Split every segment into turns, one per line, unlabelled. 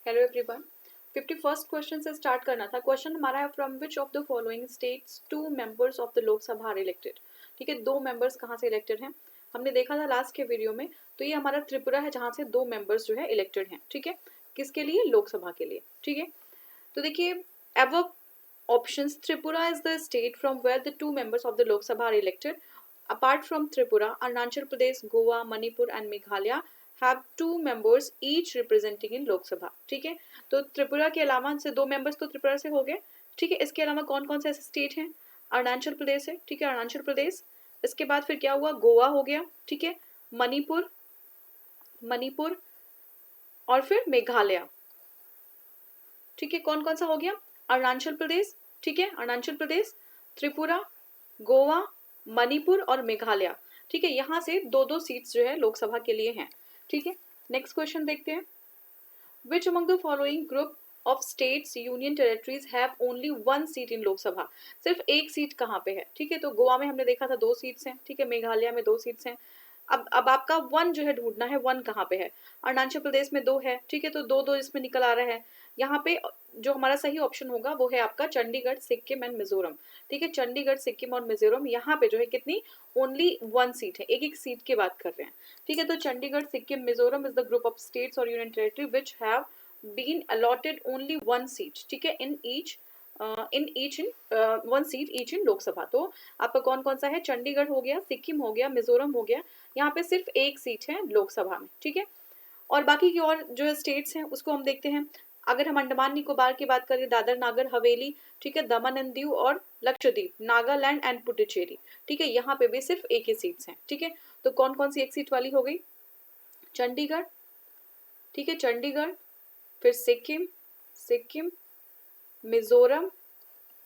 Hello everyone. 51st question से start करना था। क्वेश्चन हमारा है from which of the following states two members of the Lok Sabha are elected. ठीक है, दो मेंबर्स कहाँ से इलेक्टेड हैं हमने देखा था लास्ट के वीडियो में। तो ये हमारा त्रिपुरा है जहाँ से दो मेंबर्स जो है इलेक्टेड हैं। ठीक है, किसके लिए? लोकसभा के लिए। ठीक है, तो देखिए above options, Tripura is the state from where the two members of the Lok Sabha are elected. Apart from Tripura, Arunachal Pradesh, Goa, Manipur and Meghalaya have two members each representing in लोक सभा। ठीक है, तो त्रिपुरा के अलावा से दो मेंबर्स तो त्रिपुरा से हो गए। ठीक है, इसके अलावा कौन कौन से ऐसे स्टेट हैं? अरुणाचल प्रदेश है। ठीक है, अरुणाचल प्रदेश। इसके बाद फिर क्या हुआ? गोवा हो गया। ठीक है, मणिपुर, मणिपुर और फिर मेघालय। ठीक है, कौन कौन सा हो गया? अरुणाचल प्रदेश। ठीक है, अरुणाचल प्रदेश, त्रिपुरा, गोवा, मणिपुर और मेघालय। ठीक है, यहाँ से दो दो सीट्स जो है लोकसभा के लिए हैं। ठीक है, नेक्स्ट क्वेश्चन देखते हैं। Which among the following group of states union territories have only one seat in Lok Sabha? सिर्फ एक सीट कहाँ पे है? ठीक है, तो गोवा में हमने देखा था दो सीट्स हैं। ठीक है, मेघालय में दो सीट्स हैं। अब आपका वन जो है ढूंढना है, वन कहाँ पे है? अरुणाचल प्रदेश में दो है। ठीक है, तो दो दो इसमें निकल आ रहा है। यहाँ पे जो हमारा सही ऑप्शन होगा वो है आपका चंडीगढ़, सिक्किम एंड मिजोरम। ठीक है, चंडीगढ़, सिक्किम और मिजोरम, यहाँ पे जो है कितनी? ओनली वन सीट है, एक एक सीट की बात कर रहे हैं। ठीक है, तो Chandigarh, Sikkim, Mizoram is the group of states और union territory which have been allotted only one seat। ठीक है, in one seat each in Lok Sabha. तो आपका कौन कौन सा है? चंडीगढ़ हो गया, सिक्किम हो गया, मिजोरम हो गया। यहाँ पे सिर्फ एक सीट है लोकसभा में। ठीक है, और बाकी की और जो स्टेट्स हैं उसको हम देखते हैं। अगर हम अंडमान निकोबार की बात करें, दादर नागर हवेली, ठीक है, दमन एंड दीव और लक्षद्वीप, नागालैंड एंड पुडुचेरी। ठीक है, यहाँ पे भी सिर्फ एक ही सीट्स हैं। ठीक है, तो कौन कौन सी एक सीट वाली हो गई? चंडीगढ़। ठीक है, चंडीगढ़, फिर सिक्किम, सिक्किम, मिजोरम,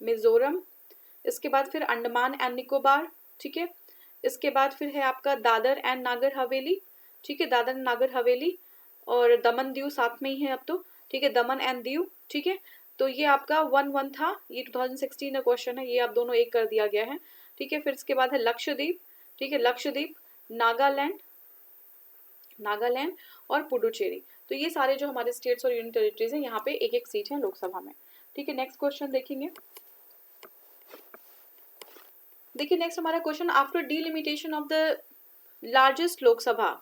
मिजोरम, इसके बाद फिर अंडमान एंड निकोबार। ठीक है, इसके बाद फिर है आपका दादर एंड नागर हवेली। ठीक है, दादर नागर हवेली और दमन दीव साथ में ही है अब तो। ठीक है, दमन एंड दीव। ठीक है, तो ये आपका 1-1 था, ये 2016 का क्वेश्चन है, ये आप दोनों एक कर दिया गया है। ठीक है, फिर इसके बाद है लक्षद्वीप। ठीक है, लक्षद्वीप, नागालैंड, नागालैंड और पुडुचेरी। तो ये सारे जो हमारे स्टेट्स और यूनियन टेरिटरीज हैं, यहाँ पे एक एक सीट है लोकसभा में। ठीक है, नेक्स्ट क्वेश्चन देखेंगे। देखिए नेक्स्ट हमारा question, after delimitation of the largest Lok Sabha,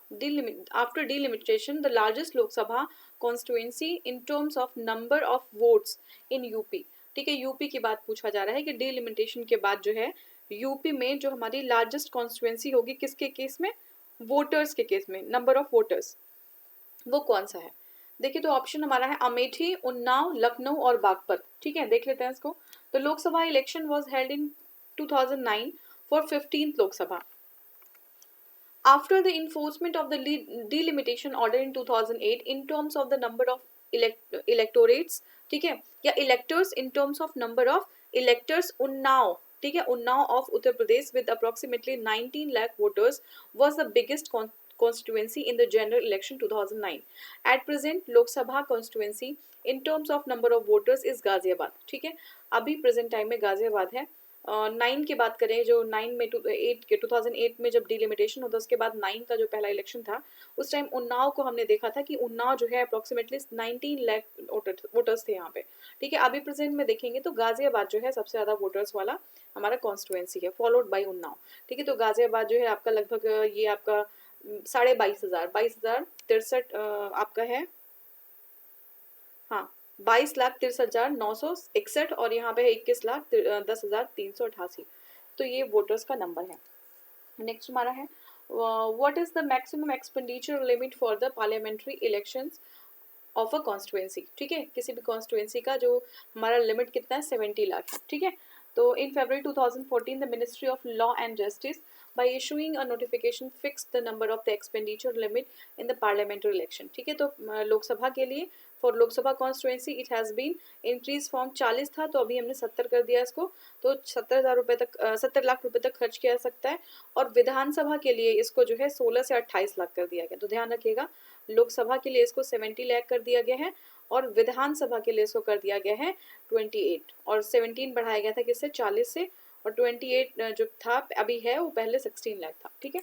after delimitation, the largest Lok Sabha constituency in terms of number of votes in UP। ठीक है, यूपी की बात पूछा जा रहा है कि डिलिमिटेशन के बाद जो है यूपी में जो हमारी लार्जेस्ट कॉन्स्टिट्यूएंसी होगी, किसके केस में? वोटर्स के केस में, नंबर ऑफ वोटर्स, वो कौन सा है? देखिए तो ऑप्शन हमारा है अमेठी, उन्नाव, लखनऊ और बागपत। ठीक है, देख लेते हैं इसको। तो Lok Sabha election was held in 2009 for 15th Lok Sabha. After the enforcement of the delimitation order in 2008 in terms of the number of electorates, ठीक है, या electors in terms of number of electors, Unnao, ठीक है, Unnao of Uttar Pradesh with approximately 19 lakh voters was the biggest constituency in the general election 2009। At present Lok Sabha constituency in terms of number of voters is Ghaziabad. ठीक है, अभी present time में गाजियाबाद है। 9 की बात करें, जो 9 में 2008 में जब डिलिमिटेशन होता उसके बाद 9 का जो पहला इलेक्शन था, उस टाइम उन्नाव को हमने देखा था कि उन्नाव जो है अप्रोक्सीमेटली 19 लाख वोटर्स थे यहाँ पे। ठीक है, अभी प्रेजेंट में देखेंगे तो गाजियाबाद जो है सबसे ज़्यादा वोटर्स वाला हमारा कॉन्स्टिट्यूएंसी है, फॉलोड बाई उन्नाव। ठीक है, तो गाजियाबाद जो है आपका लगभग ये आपका 22,063 आपका है, हाँ 22,63,961 और यहाँ पे 21,10,388। तो ये वोटर्स का नंबर है। नेक्स्ट हमारा है what is the maximum expenditure limit for the parliamentary elections of a constituency. ठीक है, किसी भी कॉन्स्टिट्यूएंसी का जो हमारा लिमिट कितना है? 70 लाख है। ठीक है, तो इन February 2014 the ministry of law and justice by issuing a notification fixed the number of the expenditure limit in the parliamentary election। ठीक है, तो लोकसभा के लिए for Lok Sabha constituency it has been increase from 40 था, तो अभी हमने 70 कर दिया इसको। तो 70,000 रुपये तक 70 लाख रुपए तक खर्च किया जा सकता है। और विधानसभा के लिए इसको जो है 16 से 28 लाख कर दिया गया। तो ध्यान रखिएगा, लोकसभा के लिए इसको 70 लाख कर दिया गया है और विधानसभा के लिए इसको कर दिया गया है 28, और 17 बढ़ाया गया था किससे? 40 से, और 28 जो था अभी है वो पहले 16 लाख था। ठीक है,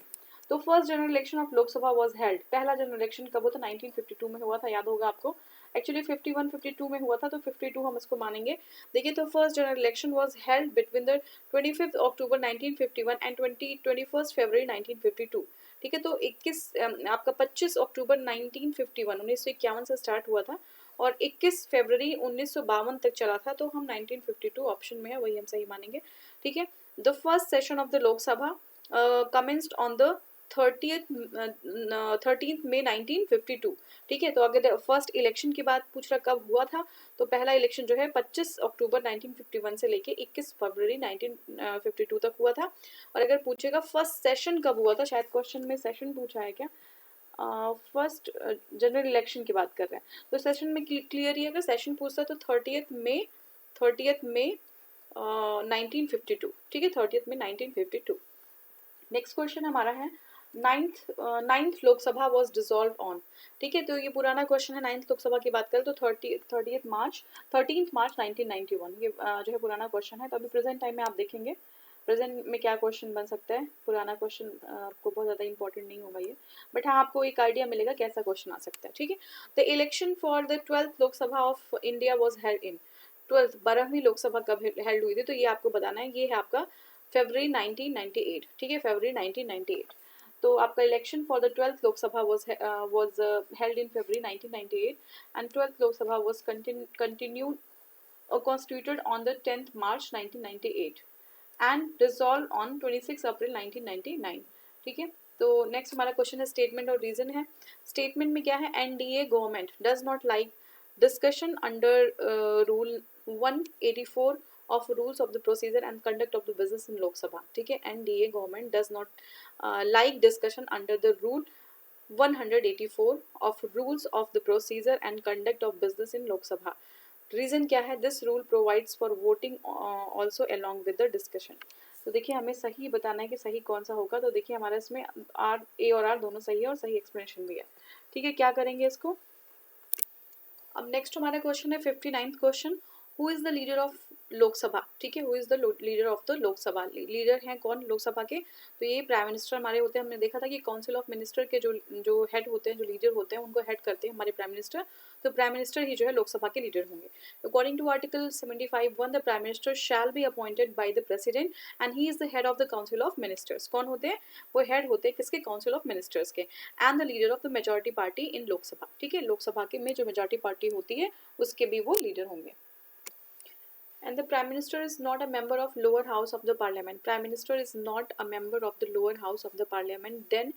तो first general election of Lok Sabha was held, पहला जनरल इलेक्शन कब हुआ था? 1952 में हुआ था, याद होगा आपको। एक्चुअली 51 52 में हुआ था, तो 52 हम इसको मानेंगे। देखिए, तो first general election was held between the 25 October 1951 and 21 फरवरी 1952। ठीक है, तो 21 आपका 25 अक्टूबर 1951 1951 से स्टार्ट हुआ था और 21 फरवरी 1952 तक चला था, तो हम 1952 ऑप्शन में है वही हम सही मानेंगे। ठीक है, the first session of the Lok Sabha commenced on the 13 मई 1952। ठीक है, तो अगर फर्स्ट इलेक्शन की बात पूछ रहा कब हुआ था, तो पहला इलेक्शन जो है 25 अक्टूबर 1951 से लेके 21 फरवरी 1952 तक हुआ था। और अगर पूछेगा फर्स्ट सेशन कब हुआ था, शायद क्वेश्चन में सेशन पूछा है क्या, फर्स्ट जनरल इलेक्शन की बात कर रहे हैं, तो सेशन में क्लियर ही अगर सेशन पूछता है तो 30 मई 1952। ठीक है, 30 मई 1952। नेक्स्ट क्वेश्चन हमारा है ninth Lok Sabha was dissolve on. ठीक है, तो ये पुराना क्वेश्चन है। नाइन्थ लोकसभा की बात करें तो 13 मार्च 1991, ये जो है पुराना क्वेश्चन है। तो अभी प्रेजेंट टाइम में आप देखेंगे प्रेजेंट में क्या क्वेश्चन बन सकता है। पुराना क्वेश्चन आपको बहुत ज़्यादा इंपॉर्टेंट नहीं होगा ये, बट हाँ आपको एक आइडिया मिलेगा कैसा क्वेश्चन आ सकता है। ठीक है, the election for the 12th Lok Sabha of India was held in 12वीं लोकसभा कब हेल्ड हुई थी, तो ये आपको बताना है। ये है आपका फरवरी 1998। ठीक है, फरवरी 1998। तो आपका election for the 12th Lok Sabha was held in February 1998 and 12th Lok Sabha was continued constituted on the 10th March 1998 and dissolved on 26 April 1999। ठीक है, तो नेक्स्ट हमारा क्वेश्चन है स्टेटमेंट और रीजन है। स्टेटमेंट में क्या है, NDA government does not like discussion under rule 184 of rules of the procedure and conduct of the business in Lok Sabha। ठीक है, NDA government does not like discussion under the rule 184 of rules of the procedure and conduct of business in Lok Sabha। Reason क्या है, this rule provides for voting also along with the discussion. तो देखिए हमें सही बताना है कि सही कौन सा होगा। तो देखिए हमारा इसमें आर, ए और आर दोनों सही है और सही एक्सप्लेनेशन भी है। ठीक है, क्या करेंगे इसको। अब नेक्स्ट हमारा क्वेश्चन है 59th question, who is the leader of Lok Sabha. ठीक है, who is the leader of the Lok Sabha. Leader हैं कौन लोकसभा के, तो ये प्राइम मिनिस्टर हमारे होते हैं। हमने देखा था कि काउंसिल ऑफ मिनिस्टर के जो हेड होते हैं, जो लीडर होते हैं, उनको हेड करते हैं हमारे प्राइम मिनिस्टर। तो प्राइम मिनिस्टर ही जो है लोकसभा के लीडर होंगे। According to article 75(1) the prime minister shall be appointed by the president and he is the head of the council of ministers. कौन होते हैं, वो हेड होते हैं किसके, काउंसिल ऑफ मिनिस्टर्स के, and the leader of the majority party in Lok Sabha. ठीक है, लोकसभा के में जो मेजॉरिटी पार्टी होती है उसके भी वो लीडर होंगे। And the Prime Minister is not a member of lower house of the Parliament. Prime Minister is not a member of the lower house of the Parliament. Then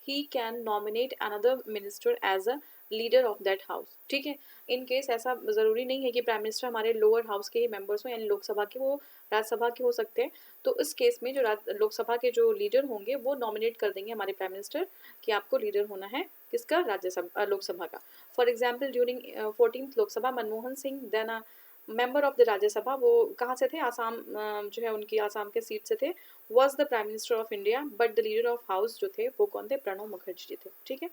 he can nominate another minister as a leader of that house. ठीक है, in case ऐसा ज़रूरी नहीं है कि prime minister हमारे lower house के ही members हों, यानी लोकसभा के, वो राज्यसभा के हो सकते हैं। तो इस केस में जो लोकसभा के जो लीडर होंगे वो नॉमिनेट कर देंगे हमारे प्राइम मिनिस्टर कि आपको लीडर होना है किसका, राज्यसभा लोकसभा का। For example during 14th Lok Sabha Manmohan Singh then member of the Rajya Sabha, वो कहाँ से थे, आसाम जो है उनकी आसाम के सीट से थे, was the prime minister of India, but the leader of house जो थे वो कौन थे, प्रणब मुखर्जी जी थे। ठीक है,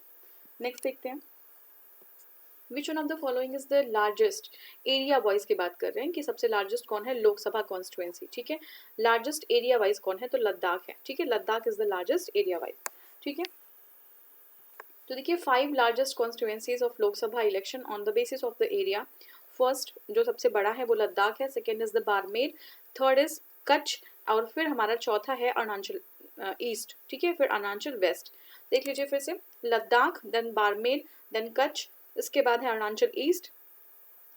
नेक्स्ट देखते हैं, which one of the following is the largest. Area wise की बात कर रहे हैं कि सबसे लार्जेस्ट कौन है लोकसभा कॉन्स्टिट्यूएंसी। ठीक है, लार्जेस्ट एरिया वाइज कौन है, तो लद्दाख है। ठीक है, Ladakh is the largest area wise. ठीक है, तो देखिए 5 largest constituencies of Lok Sabha election on the basis of the area. First जो सबसे बड़ा है वो लद्दाख है, second is the Barmer, third is Kutch, और फिर हमारा चौथा है अरुणाचल ईस्ट। ठीक है, फिर अरुणाचल वेस्ट। देख लीजिए फिर से, लद्दाख, देन बाड़मेर, देन कच्छ, इसके बाद है Arunachal east,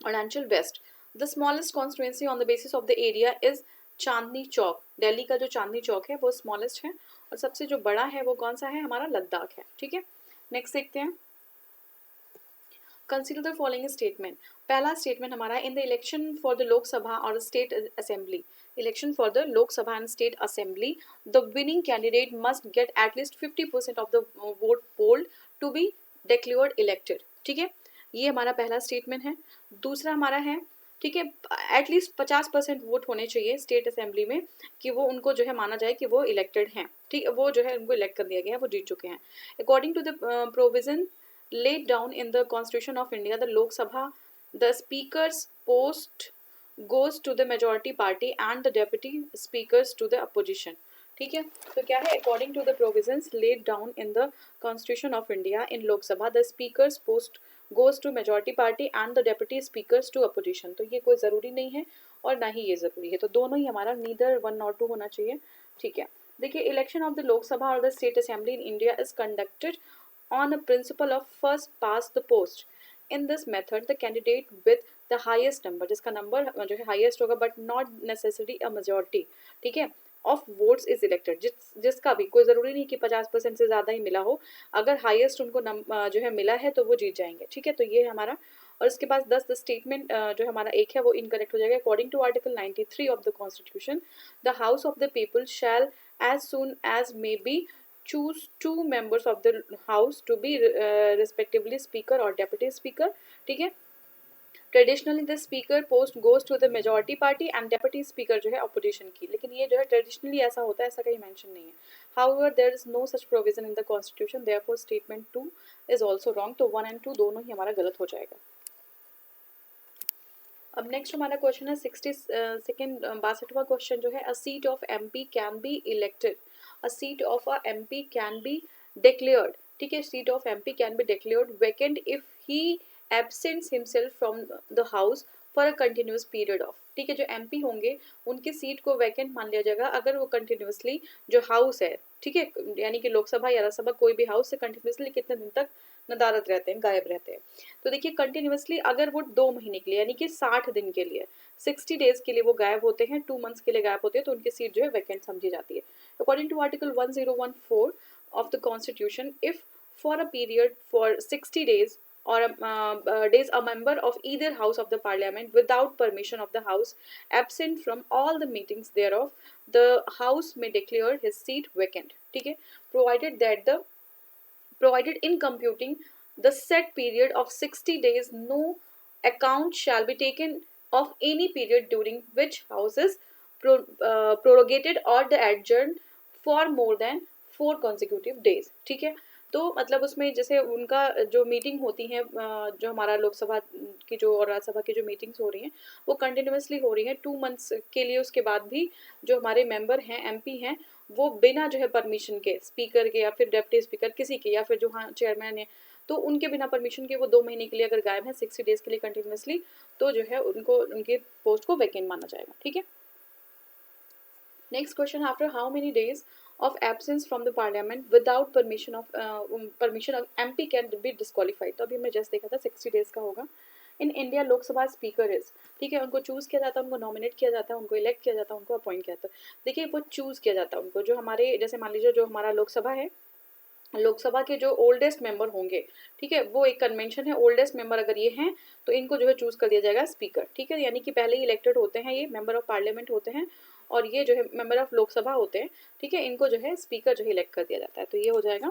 Arunachal west. The smallest constituency on the basis of the area is Chandni Chowk. Delhi का जो चांदनी चौक है वो स्मॉलेस्ट है, और सबसे जो बड़ा है वो कौन सा है, हमारा लद्दाख है। ठीक है, नेक्स्ट देखते हैं, कंसीडर द फॉलोइंग स्टेटमेंट। पहला स्टेटमेंट हमारा, in the election for the Lok Sabha or state assembly, election for the Lok Sabha and state assembly, the winning candidate must get at least 50% of the vote polled to be declared elected. ठीक है, ये हमारा पहला statement है। दूसरा हमारा है, ठीक है, एटलीस्ट 50% वोट होने चाहिए स्टेट असेंबली में कि वो उनको जो है माना जाए कि वो इलेक्टेड हैं। ठीक है, वो जो है उनको इलेक्ट कर दिया गया है, वो जीत चुके हैं। According to the provision laid down in the Constitution of India, the Lok Sabha, the Speaker's post goes to the majority party and the deputy speakers to the opposition। ठीक है, तो क्या है, according to the provisions laid down in the Constitution of India, in Lok Sabha, the Speaker's post goes to majority party and the deputy speakers to opposition। तो ये कोई ज़रूरी नहीं है और ना ही ये ज़रूरी है, तो दोनों ही हमारा नीदर 1 और 2 होना चाहिए। ठीक है, देखिए इलेक्शन ऑफ द लोकसभा और the state assembly in India is conducted on a principle of first past the post। In this method the candidate with the highest number, जिसका नंबर जो है हाईएस्ट होगा but not necessary a majority, ठीक है, of votes is elected, जिसका भी कोई ज़रूरी नहीं कि 50% से ज़्यादा ही मिला हो, अगर हाईएस्ट उनको जो है मिला है तो वो जीत जाएंगे। ठीक है, तो ये हमारा, और इसके बाद 10 स्टेटमेंट जो हमारा एक है वो इनकरेक्ट हो जाएगा। According to article 93 of the constitution the house of the people shall as soon as may be choose 2 members of the house to be respectively speaker or deputy speaker। ठीक है, traditionally the speaker post goes to the majority party and deputy speaker जो है opposition की, लेकिन ये जो है traditionally ऐसा होता है, ऐसा कहीं मेंशन नहीं है। However there is no such provision in the constitution, therefore statement 2 is also wrong, तो 1 एंड 2 दोनों ही हमारा गलत हो जाएगा। अब नेक्स्ट हमारा क्वेश्चन है 62वां क्वेश्चन जो है, a seat of MP can be elected, a seat of a MP can be declared. ठीक है, seat of MP can be declared vacant if he absents himself from the house for a continuous period of. ठीक है, जो MP होंगे उनकी seat को vacant मान लिया जाएगा अगर वो कंटिन्यूसली जो हाउस है, ठीक है, यानी कि लोकसभा या राज्यसभा कोई भी हाउस से कंटिन्यूसली कितने दिन तक नदारत रहते हैं, गायब रहते हैं। तो देखिए कंटिन्यूसली अगर वो 2 महीने के लिए यानी कि 60 दिन के लिए 60 डेज के लिए वो गायब होते हैं, 2 मंथ्स के लिए गायब होते हैं, तो उनकी सीट जो है वैकेंट समझी जाती है। According to article 1014 of the constitution, if for a period for 60 days or days a member of either house of the parliament without permission of the house absent from all the meetings thereof, the house may declare his seat vacant। ठीक है, provided in computing the set period of 60 days no account shall be taken of any period during which house is prorogated or the adjourned for more than 4 consecutive days। ठीक है, तो मतलब उसमें जैसे उनका जो मीटिंग होती है, जो हमारा लोकसभा की जो और राज्यसभा की जो मीटिंग्स हो रही हैं वो कंटिन्यूसली हो रही हैं 2 मंथ्स के लिए, उसके बाद भी जो हमारे मेंबर हैं, एमपी हैं, वो बिना जो है परमिशन के, स्पीकर के या फिर डेप्टी स्पीकर किसी के, या फिर जो हाँ चेयरमैन है, तो उनके बिना परमिशन के वो 2 महीने के लिए अगर गायब है 60 डेज के लिए कंटिन्यूसली, तो जो है उनको उनके पोस्ट को वैकेंट माना जाएगा। ठीक है, next question, after how many days of absence from the parliament without permission of MP can be disqualified। तो अभी मैं जस्ट देखा था 60 डेज का होगा। In India Lok Sabha speaker is, ठीक है, उनको चूज किया जाता है, उनको नॉमिनेट किया जाता है, उनको इलेक्ट किया जाता है, उनको अपॉइंट किया जाता है। देखिए वो चूज किया जाता है उनको, जो हमारे जैसे मान लीजिए जो हमारा लोकसभा है, लोकसभा के जो ओल्डेस्ट मेंबर होंगे, ठीक है, वो एक कन्वेंशन है, ओल्डेस्ट मेंबर अगर ये हैं तो इनको जो है चूज कर दिया जाएगा स्पीकर। ठीक है, यानी कि पहले ही इलेक्टेड होते हैं, ये मेंबर ऑफ पार्लियामेंट होते हैं और ये जो है मेंबर ऑफ लोकसभा होते हैं। ठीक है, इनको जो है स्पीकर जो है इलेक्ट कर दिया जाता है, तो ये हो जाएगा,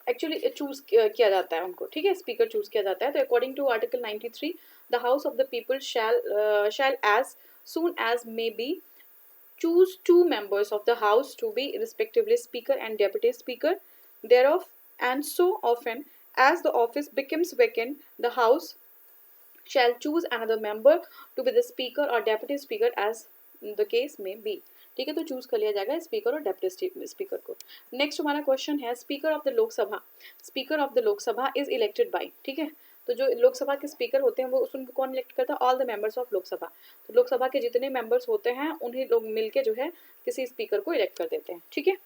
एक्चुअली चूज किया जाता है उनको। ठीक है, स्पीकर चूज किया जाता है। तो according to article 93 the house of the people shall as soon as may be choose 2 members of the house to be respectively speaker and deputy speaker thereof, and so often as the office becomes vacant the house shall choose another member to be the speaker or deputy speaker as the case may be। ठीक है, तो choose कर लिया जाएगा speaker और deputy speaker को। Next हमारा question है, speaker of the Lok Sabha, speaker of the Lok Sabha is elected by. ठीक है, तो जो लोकसभा के स्पीकर होते हैं वो उनको कौन इलेक्ट करता है, all the members of Lok Sabha. तो लोकसभा के जितने मेंबर्स होते हैं उन्हीं लोग मिलके जो है किसी स्पीकर को इलेक्ट कर देते हैं। ठीक है,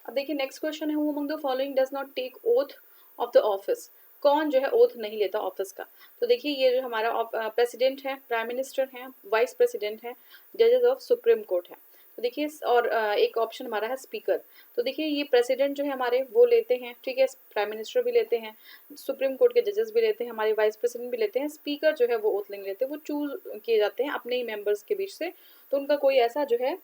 अब देखिए नेक्स्ट क्वेश्चन है, who among the following does not take oath of the office, कौन जो है ओथ नहीं लेता ऑफिस का। तो देखिए ये जो हमारा प्रेसिडेंट है, प्राइम मिनिस्टर है, वाइस प्रेसिडेंट है, जजेस ऑफ सुप्रीम कोर्ट है। तो देखिए और एक ऑप्शन हमारा है स्पीकर। तो देखिए ये प्रेसिडेंट जो है हमारे वो लेते हैं, ठीक है, प्राइम मिनिस्टर भी लेते हैं, सुप्रीम कोर्ट के जजेस भी लेते हैं, हमारे वाइस प्रेसिडेंट भी लेते हैं। स्पीकर जो है वो ओथ नहीं लेते, वो चूज किए जाते हैं अपने ही मेंबर्स के बीच से, तो उनका कोई ऐसा जो है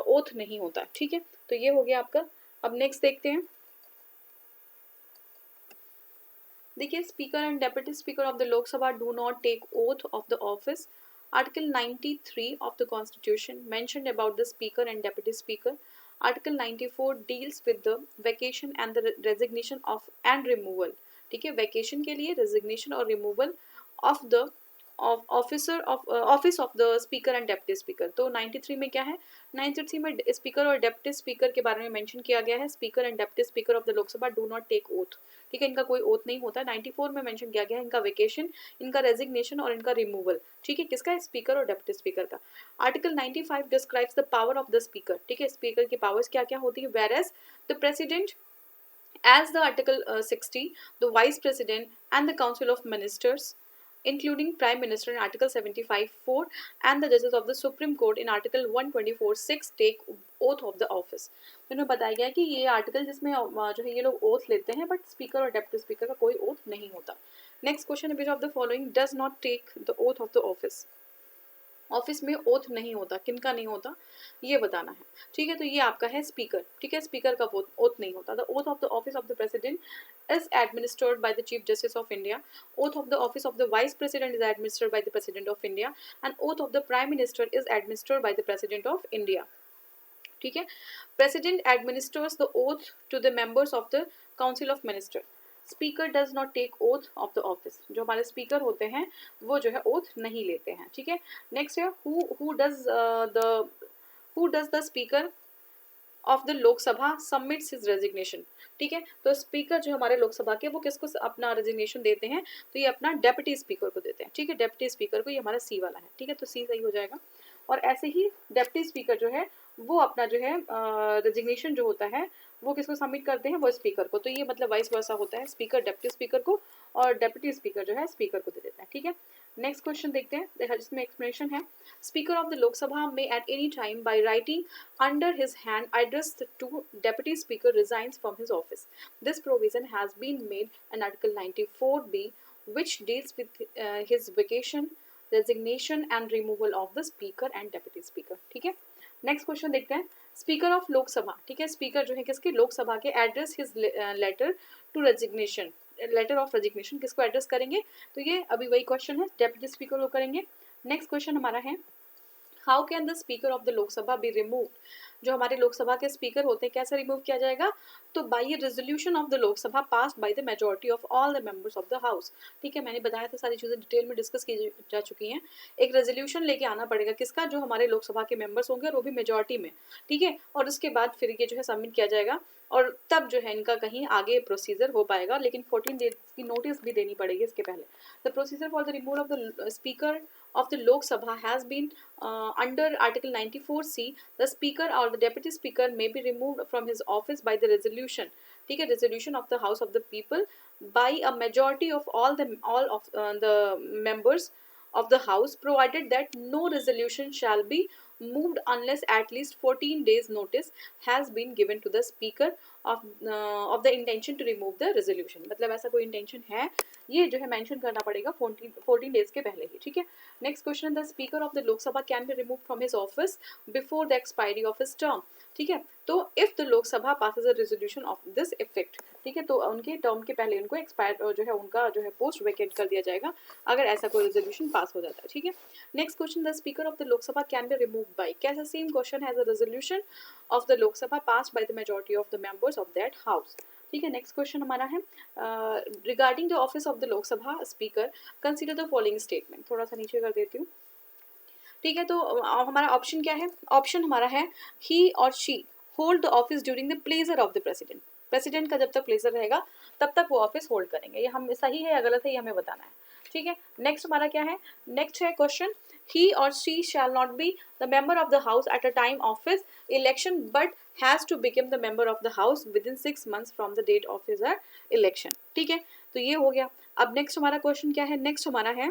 ओथ नहीं होता। ठीक है, तो ये हो गया आपका। अब नेक्स्ट देखते हैं, देखिए speaker and deputy speaker of the Lok Sabha do not take oath of the office. Article 93 of the Constitution mentioned about the Speaker and Deputy Speaker. Article 94 deals with the vacation and the resignation of and removal। ठीक है, vacation के लिए, resignation और removal of the office of the speaker and deputy speaker. तो 93 में क्या है, 93 में स्पीकर और डेप्टी स्पीकर के बारे में मेंशन किया गया है। Speaker and deputy speaker of the Lok Sabha do not take oath, ठीक है, इनका कोई ओथ नहीं होता। 94 में मेंशन किया गया है इनका वेकेशन, इनका रेजिग्नेशन और इनका रिमूवल, ठीक है, किसका, स्पीकर और डेप्टी स्पीकर का। Article 95 describes the power of the speaker, ठीक है, स्पीकर की पावर्स क्या क्या होती है। Whereas the president, as the article 60, the vice president and the council of ministers including prime minister in article 75(4) and the judges of the supreme court in article 124(6) take oath of the office। तो इन्हें बताया गया कि ये article जिसमें जो है ये लोग ओथ लेते हैं, बट स्पीकर और डेप्टी स्पीकर का कोई ओथ नहीं होता। Next question, which of the following does not take the oath of the office. Office में ओथ नहीं होता, किनका नहीं होता ये बताना है, ठीक है। तो ये आपका है स्पीकर, ठीक है, स्पीकर का ओथ नहीं होता। The oath of the office of the president is administered by the Chief Justice of India. Oath of the office of the Vice President is administered by the President of India, and oath of the Prime Minister is administered by the President of India. ठीक है, President administers the oath to the members of the Council of Ministers. Speaker does not take oath of the office, जो हमारे speaker होते हैं वो जो है oath नहीं लेते हैं, ठीक है। नेक्स्ट है who does the speaker of the Lok Sabha submits his resignation, ठीक है। तो स्पीकर जो हमारे लोकसभा के वो किसको अपना रेजिग्नेशन देते हैं, तो ये अपना डेप्यूटी स्पीकर को देते हैं, ठीक है, डेप्यूटी स्पीकर को, ये हमारा सी वाला है, ठीक है, तो सी सही हो जाएगा। और ऐसे ही डेप्यूटी स्पीकर जो है वो अपना जो है रेजिग्नेशन जो होता है वो किसको सबमिट करते हैं, वो स्पीकर को। तो ये मतलब वाइस वर्सा होता है, स्पीकर डेप्यूटी स्पीकर को और डेप्यूटी स्पीकर जो है स्पीकर को दे देता है, ठीक है। नेक्स्ट क्वेश्चन देखते हैं, जिसमें एक्सप्लेनेशन है। स्पीकर ऑफ द लोकसभा में at any time by writing under his hand address to deputy speaker resigns from his office. This provision has been made in article 94B which deals with his vacation, resignation and removal of the speaker and deputy speaker, ठीक है। Next question देखते हैं। Speaker of Lok Sabha, ठीक है, speaker जो है किसके, लोकसभा के, address his letter to resignation, letter of resignation किसको एड्रेस करेंगे, तो ये अभी वही क्वेश्चन है, डेप्यूटी स्पीकर को करेंगे। नेक्स्ट क्वेश्चन हमारा है, how can the speaker of the Lok Sabha be remove, जो हमारे लोकसभा के स्पीकर होते हैं कैसे रिमूव किया जाएगा, तो by a resolution of the Lok Sabha passed by the majority of all the members of the house, ठीक है, मैंने बताया था सारी चीज़ें डिटेल में डिस्कस की जा चुकी हैं। एक रेजोल्यूशन लेके आना पड़ेगा किसका, जो हमारे लोकसभा के मेंबर्स होंगे और वो भी मेजॉरिटी में, ठीक है, और उसके बाद फिर ये जो है सबमिट किया जाएगा और तब जो है इनका कहीं आगे प्रोसीजर हो पाएगा, लेकिन 14 डेज की नोटिस भी देनी पड़ेगी इसके पहले। The procedure for the removal of the speaker of the Lok Sabha has been under Article 94C. The Speaker or the Deputy Speaker may be removed from his office by the resolution, ठीक है, resolution of the House of the People by a majority of all of the members of the House, provided that no resolution shall be moved unless at least 14 days notice has been given to the Speaker of the intention to remove the resolution। मतलब ऐसा कोई intention है ये जो है mention करना पड़ेगा 14 days के पहले ही, ठीक है। Next question, the speaker of the Lok Sabha can be remove from his office before the expiry of his term, ठीक है। तो if the Lok Sabha passes a resolution of this effect, ठीक है, तो उनके टर्म के पहले उनको एक्सपायर जो है उनका जो है पोस्ट वेकेट कर दिया जाएगा अगर ऐसा कोई रेजोल्यूशन पास हो जाता है, ठीक है। Next question, the speaker of the Lok Sabha can be remove by, कैसा same question has a resolution of the Lok Sabha passed by the majority of the members of that house, ठीक है। नेक्स्ट क्वेश्चन हमारा है, regarding the office of the Lok Sabha speaker consider the following statement, थोड़ा सा नीचे कर देती हूँ, ठीक है। तो हमारा ऑप्शन क्या है, ऑप्शन हमारा है ही or she hold the office during the pleasure of the president, president का जब तक प्लेजर रहेगा तब तक वो ऑफिस होल्ड करेंगे, ये हम सही है या गलत है ये हमें बताना है, ठीक है। नेक्स्ट हमारा क्या है, नेक्स्ट है question, he or she shall not be the member of the house at a time of his election but has to become the member of the house within 6 months from the date of his election, ठीक है। तो ये हो गया। अब next हमारा question क्या है, नेक्स्ट हमारा है,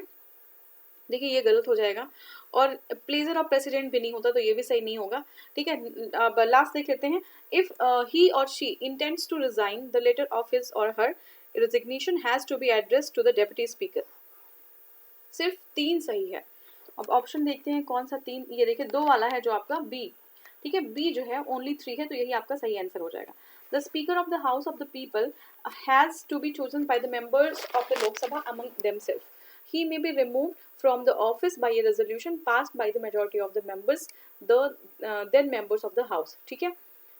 देखिए ये गलत हो जाएगा और प्लेजर ऑफ प्रेसिडेंट भी नहीं होता तो ये भी सही नहीं होगा, ठीक है। अब लास्ट देख लेते हैं, if he or she intends to resign the letter of his or her resignation has to be addressed to the deputy speaker, सिर्फ 3 सही है। अब ऑप्शन देखते हैं कौन सा 3, ये देखिए 2 वाला है जो आपका बी, ठीक है, बी जो है ओनली 3 है तो यही आपका सही आंसर हो जाएगा। The speaker of the house of the people has to be chosen by the members of the Lok Sabha among themself, he may be removed from the office by a resolution passed by the majority of the members, the then members of the house, ठीक है।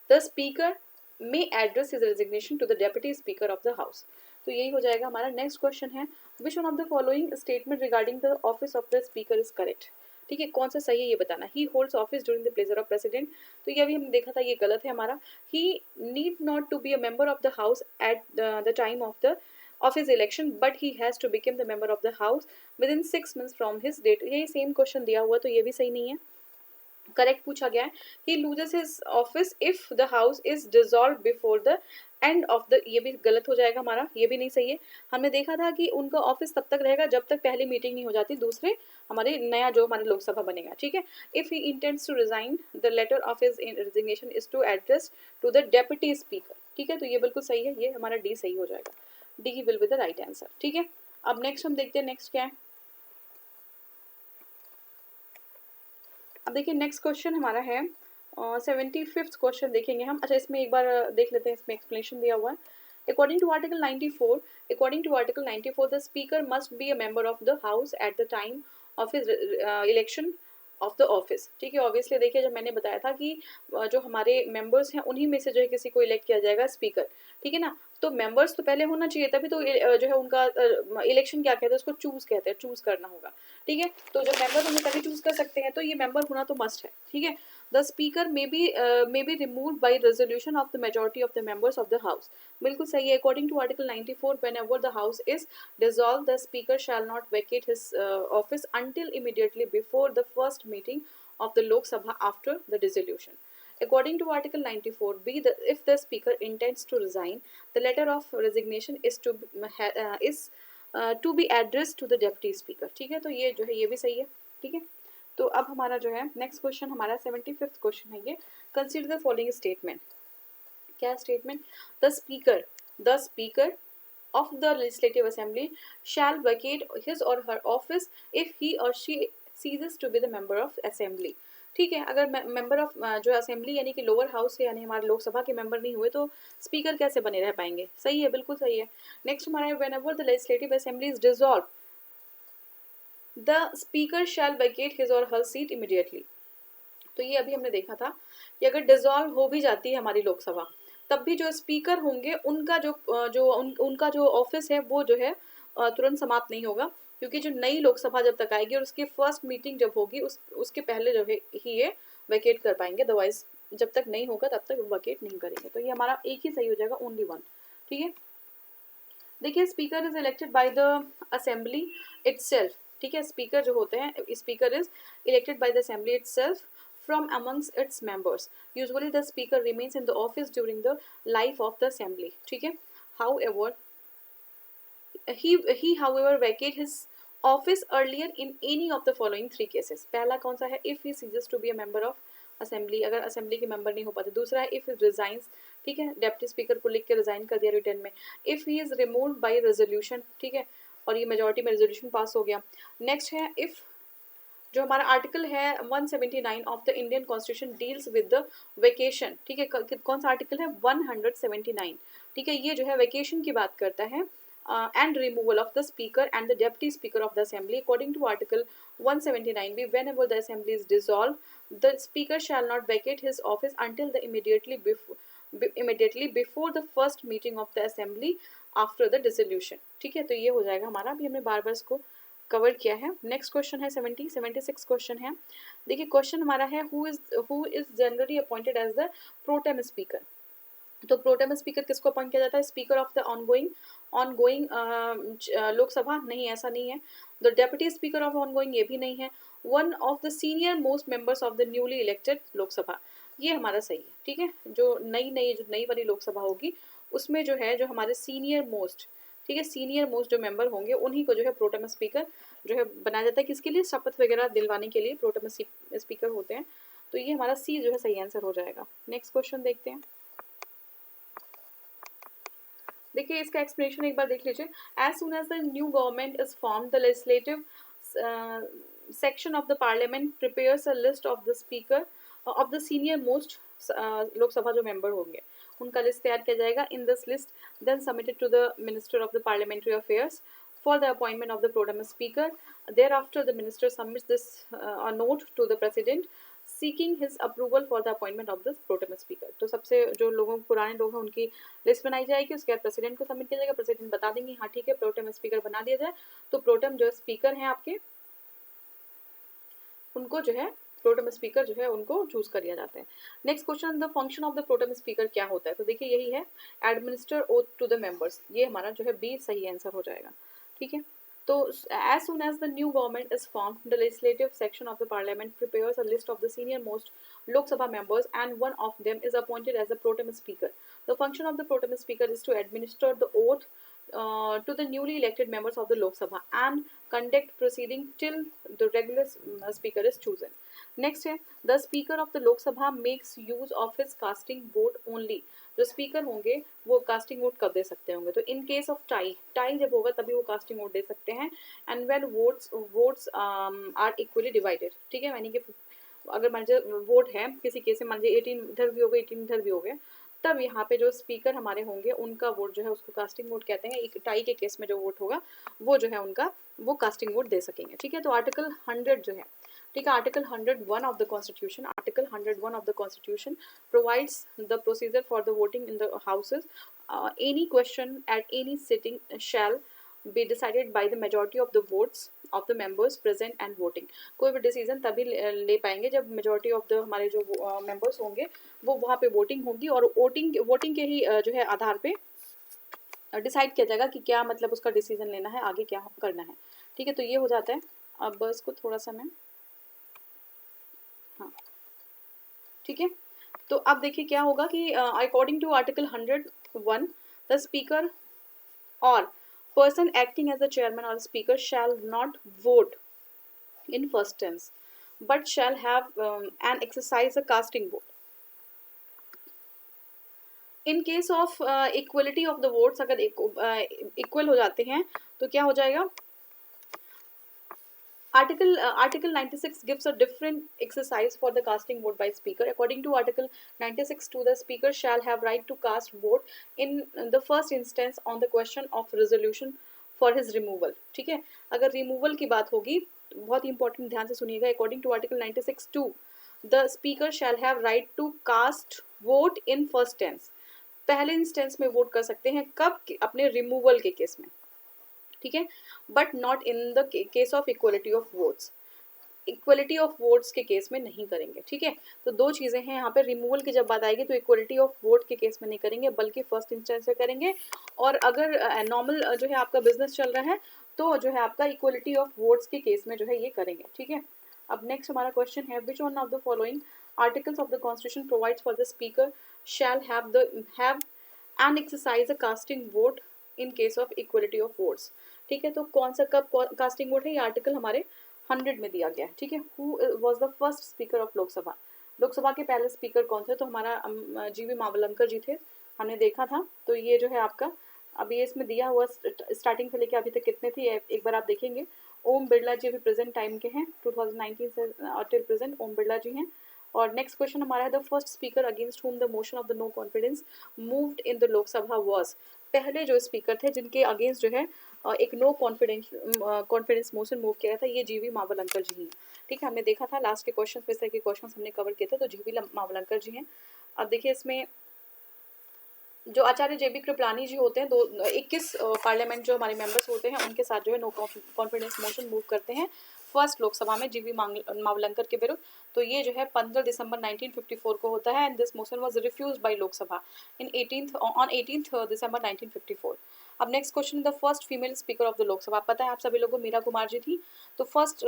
The speaker may address his resignation to the deputy speaker of the house, तो यही हो जाएगा हमारा। Next question है which one of the following statement regarding the office of the speaker is correct. ठीक है, कौन सा सही है ये बताना। ही holds office during the pleasure of president, तो ये अभी हमने देखा था, ये गलत है हमारा। He need not to be a member of the house at the time of his election but he has to become the member of the house within 6 months from his date। यही same question दिया हुआ, तो ये भी सही नहीं है। Correct पूछा गया है he loses his office if the house is dissolved before the end of the, ये भी गलत हो जाएगा हमारा, ये भी नहीं सही है। हमने देखा था कि उनका ऑफिस तब तक रहेगा जब तक पहली मीटिंग नहीं हो जाती दूसरे हमारे नया जो हमारे लोकसभा बनेगा। ठीक है, if he intends to resign the letter of his resignation is to address to the deputy speaker. ठीक है, तो ये बिल्कुल सही है, ये हमारा डी सही हो जाएगा। D will be the right answer. ठीक है, अब नेक्स्ट हम देखते हैं नेक्स्ट क्या है। अब देखिए नेक्स्ट क्वेश्चन हमारा है 75th क्वेश्चन देखेंगे हम। अच्छा, इसमें एक बार देख लेते हैं, इसमें एक्सप्लेनेशन दिया हुआ है। According to article 94 the speaker must be a member of the house at the time of his election of the office. ठीक है, ऑब्वियसली देखिए जब मैंने बताया था कि जो हमारे मेंबर्स हैं उन्हीं में से जो है किसी को इलेक्ट किया जाएगा स्पीकर। ठीक है ना, तो मेंबर्स तो पहले होना चाहिए, तभी तो जो है उनका इलेक्शन क्या कहते हैं उसको चूज कहते हैं, चूज करना होगा। ठीक है, तो जो मेंबर होंगे तभी चूज कर सकते हैं, तो ये मेंबर होना तो मस्ट है। ठीक है, the speaker may be removed by resolution of the majority of the members of the house. बिल्कुल सही है। According to article 94 whenever the house is dissolved the speaker shall not vacate his office until immediately before the first meeting of the Lok Sabha after the dissolution. According to Article 94B, if the Speaker intends to resign, the letter of resignation is to be addressed to the Deputy Speaker। ठीक है, तो ये जो है ये भी सही है। ठीक है, तो अब हमारा जो है नेक्स्ट क्वेश्चन हमारा 75th क्वेश्चन है ये। Consider the following statement. क्या statement? The speaker of the legislative assembly shall vacate his or her office if he or she ceases to be the member of assembly। ठीक है, अगर member of जो assembly यानी कि lower house है, यानी हमारे लोकसभा के मेंबर नहीं हुए तो स्पीकर कैसे बने रह पाएंगे? सही है, बिल्कुल सही है। नेक्स्ट हमारा है whenever the legislative assembly is dissolve the speaker shall vacate his or her seat immediately. तो ये अभी हमने देखा था कि अगर डिसॉल्व हो भी जाती है हमारी लोकसभा तब भी जो स्पीकर होंगे उनका जो ऑफिस है वो जो है तुरंत समाप्त नहीं होगा, क्योंकि जो नई लोकसभा जब तक आएगी और उसकी फर्स्ट मीटिंग जब होगी उसके पहले जो है ही ये वैकेट कर पाएंगे, अदरवाइज जब तक नहीं होगा तब तक वैकेट नहीं करेंगे। तो ये हमारा एक ही सही हो जाएगा, ओनली वन। ठीक है, देखिए speaker is elected by the assembly itself. ठीक है, स्पीकर जो होते हैं, speaker is elected by the assembly itself from amongst its members. Usually the speaker remains in the office during the life of the assembly. ठीक है, however he however vacate his office earlier in any of the following three cases। पहला कौन सा है? if he ceases to be a member of assembly, अगर assembly के member नहीं हो पाते। दूसरा है if he resigns, ठीक है, डेप्टी स्पीकर को लिख के रिजाइन कर दिया रिटर्न में। if he is removed by resolution, ठीक है, और ये मेजोरिटी में रेजोल्यूशन पास हो गया। नेक्स्ट है if जो हमारा आर्टिकल है 179 of the Indian constitution deals with the vacation. ठीक है, कौन सा आर्टिकल है? 179। ठीक है, ये जो है वेकेशन की बात करता है and removal of the speaker and the deputy speaker of the assembly. According to article 179 whenever the assembly is dissolved the speaker shall not vacate his office until the immediately before the first meeting of the assembly after the dissolution। ठीक है, तो ये हो जाएगा हमारा, अभी हमने बार बार इसको कवर किया है। नेक्स्ट क्वेश्चन है 76 क्वेश्चन है। देखिए क्वेश्चन हमारा है who is generally appointed as the protem speaker. तो प्रोटेम स्पीकर किसको अपॉइंट किया जाता है? Speaker of the ongoing Lok Sabha? नहीं, ऐसा नहीं है। The deputy speaker of ongoing, ये भी नहीं है। One of the senior most members of the newly elected Lok Sabha, ये हमारा सही है। ठीक है, जो नई वाली लोकसभा होगी उसमें जो है जो हमारे सीनियर मोस्ट, ठीक है, सीनियर मोस्ट जो मेंबर होंगे उन्हीं को जो है प्रोटेम स्पीकर जो है बनाया जाता है। किसके लिए? शपथ वगैरह दिलवाने के लिए प्रोटेम स्पीकर होते हैं। तो ये हमारा सी जो है सही आंसर हो जाएगा। नेक्स्ट क्वेश्चन देखते हैं। देखिए इसका एक्सप्लेनेशन एक बार देख लीजिए। As soon as the new government is form the legislative section of the parliament prepares a list of the speaker of the senior most Lok Sabha जो मेंबर होंगे उनका लिस्ट तैयार किया जाएगा। In this list then submitted to the minister of the parliamentary affairs for the appointment of the pro tem speaker. Thereafter the minister submits this a note to the president seeking his approval for the appointment of the protem speaker. तो सबसे जो लोगों पुराने लोग हैं उनकी list बनाई जाएगी, उसके बाद प्रेसिडेंट को सबमिट किया जाएगा, प्रेसिडेंट बता देंगे हाँ ठीक है प्रोटेम स्पीकर बना दिया जाए, तो प्रोटेम जो स्पीकर हैं आपके उनको जो है प्रोटेम स्पीकर जो है उनको चूज कर लिया जाता है। Next question, the function of the protem speaker क्या होता है? तो देखिए यही है, administer oath to the members, ये हमारा जो है बी सही आंसर हो जाएगा। ठीक है, तो as soon as the new government is formed, the legislative section of the parliament prepares a list of the senior most Lok Sabha members and one of them is appointed as the pro tem speaker. The function of the pro tem speaker is to administer the oath to the newly elected members of the Lok Sabha and conduct proceeding till the regular speaker is chosen. Next है, the speaker of the Lok Sabha makes use of his casting vote only. जो speaker होंगे वो casting vote कब दे सकते होंगे? तो in case of tie, tie जब होगा तभी वो कास्टिंग वोट दे सकते हैं। And when votes are equally divided, ठीक है, यानी कि अगर मान लीजिए वोट है किसी केस में, मान लीजिए 18 इधर भी हो गए 18 इधर भी हो गए, तब यहाँ पे जो स्पीकर हमारे होंगे उनका वोट जो है उसको कास्टिंग वोट कहते हैं। एक टाई के केस में जो वोट होगा वो जो है उनका वो कास्टिंग वोट दे सकेंगे। ठीक है, तो आर्टिकल 100 जो है, ठीक है, article 101 of the constitution, article 101 of the constitution provides the procedure for the voting in the houses. Any question at any sitting shall be decided by the majority of the votes of the members present and voting. कोई भी decision तभी ले पाएंगे जब majority of the हमारे जो members होंगे वो वहाँ पे वोटिंग होगी, और वोटिंग के ही जो है आधार पे डिसाइड किया जाएगा कि क्या मतलब उसका डिसीजन लेना है, आगे क्या करना है। ठीक है, तो ये हो जाता है। अब बस को थोड़ा सा मैं, हाँ ठीक है, तो अब देखिए क्या होगा कि according to article 101 the speaker और person acting as the chairman or speaker shall not vote in first tense but shall have and exercise a casting vote. In case of equality of the votes, अगर equal हो जाते हैं तो क्या हो जाएगा? Article 96 gives a different exercise for the casting vote by speaker. According to Article 96(2), the speaker shall have right to cast vote in the first instance on the question of resolution for his removal. ठीक है, अगर removal की बात होगी, बहुत ही important, ध्यान से सुनिएगा। According to Article 96(2), the speaker shall have right to cast vote in first tense. पहले इंस्टेंस में वोट कर सकते हैं, कब? अपने रिमूवल के केस में। ठीक है, but not in the case of equality of votes, equality of votes के केस में नहीं करेंगे। ठीक है, तो दो चीज़ें हैं यहाँ पे, रिमूवल की जब बात आएगी तो इक्वलिटी ऑफ वोट के केस में नहीं करेंगे बल्कि फर्स्ट इंस्टेंस में करेंगे, और अगर नॉर्मल जो है आपका बिजनेस चल रहा है तो जो है आपका इक्वलिटी ऑफ वोट्स के केस में जो है ये करेंगे। ठीक है, अब नेक्स्ट हमारा क्वेश्चन है, which one of the following articles of the constitution provides for the speaker shall have and exercise a casting vote in case of equality of votes. ठीक है, तो कौन सा कब कास्टिंग वोट है? ये आर्टिकल हमारे 100 में दिया गया है। ठीक है, who was the first speaker of Lok Sabha? Lok Sabha के पहले स्पीकर कौन थे? तो हमारा जीवी मावलंकर जी थे, हमने देखा था। तो ये जो है आपका अभी इसमें दिया हुआ स्टार्टिंग से लेके अभी तक कितने थे एक बार आप देखेंगे। ओम बिरला जी अभी प्रेजेंट टाइम के हैं, 2019 से टिल प्रेजेंट ओम बिरला जी हैं। और नेक्स्ट क्वेश्चन हमारा है, the first speaker against whom the motion of the no confidence moved in the Lok Sabha was. पहले जो स्पीकर थे जिनके अगेंस्ट जो है एक नो कॉन्फिडेंस मोशन मूव किया था, ये जीवी मावलंकर जी हैं। ठीक है, हमने देखा था लास्ट के क्वेश्चन पे, इस तरह के क्वेश्चन हमने कवर किए थे, तो जीवी मावलंकर जी हैं। अब देखिए इसमें जो आचार्य जेबी कृपलानी जी होते हैं, 21 पार्लियामेंट जो हमारे मेंबर्स होते हैं उनके साथ जो है नो कॉन्फिडेंस मोशन मूव करते हैं फर्स्ट लोकसभा में जीवी मावलंकर के विरुद्ध। तो ये जो है 15 दिसंबर 1954 को होता है, and this motion was refused by Lok Sabha in 18 December 1954। अब next question, the first female speaker of the Lok Sabha. पता है आप सभी लोगों को मीरा कुमार जी थी, तो first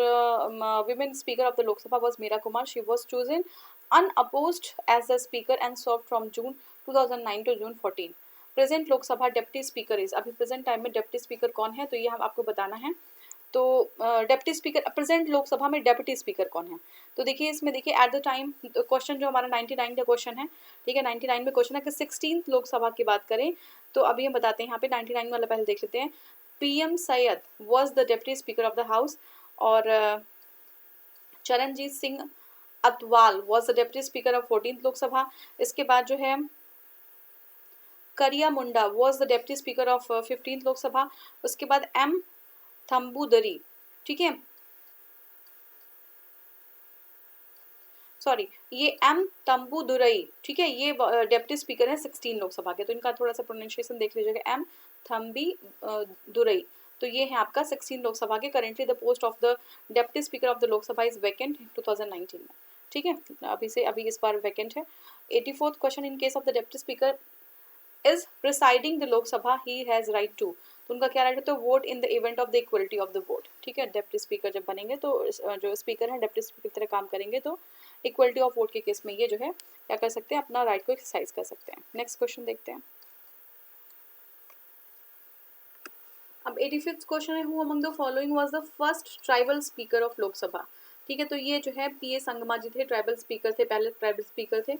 women speaker of the Lok Sabha was Meera Kumar. She was chosen unopposed as the speaker and served from June 2009 to June 14। Present Lok Sabha deputy speaker is, अभी present time में डेप्टी स्पीकर कौन है तो ये हम आपको बताना है। तो डेप्टी स्पीकर प्रेजेंट लोकसभा में डेप्टी स्पीकर कौन है? तो देखिए इसमें देखिए एट द टाइम क्वेश्चन जो हमारा 99 का क्वेश्चन है। ठीक है, 99 में क्वेश्चन है कि 16th लोकसभा की बात करें तो अभी हम बताते हैं यहाँ पे 99 वाला पहले देख लेते हैं। PM Sayeed was the deputy speaker of the house, और Charanjit Singh Atwal was the deputy speaker of 14th Lok Sabha. इसके बाद जो है Kariya Munda was the deputy speaker of 15th Lok Sabha. उसके बाद M थम्बुदरी। ठीक है, सॉरी, ये एम तंबुदुरई, ठीक है, ये डेप्टी स्पीकर है 16 लोकसभा के, तो इनका थोड़ा सा प्रोनाउंसिएशन देख लीजिएगा, एम थम्बी दुरई। तो ये है आपका 16 लोकसभा के। Currently the post of the deputy speaker of the Lok Sabha is vacant 2019 में, ठीक है, अभी इस बार वैकेंट है। 84th question, in case of the deputy speaker is presiding the Lok Sabha he has right to, तो उनका क्या राइट होता है, vote in the event of the equality of the vote, ठीक है। डेप्टी स्पीकर जब बनेंगे तो जो स्पीकर है डेप्टी स्पीकर की तरह काम करेंगे, तो इक्वलिटी ऑफ वोट के केस में ये जो है क्या कर सकते हैं, अपना राइट को एक्सरसाइज कर सकते हैं। नेक्स्ट क्वेश्चन देखते हैं। अब 85th क्वेश्चन है, who among the following was the first tribal speaker of Lok Sabha, ठीक है। तो ये जो है पीए संगमा जी थे, ट्राइबल स्पीकर थे, पहले ट्राइबल स्पीकर थे,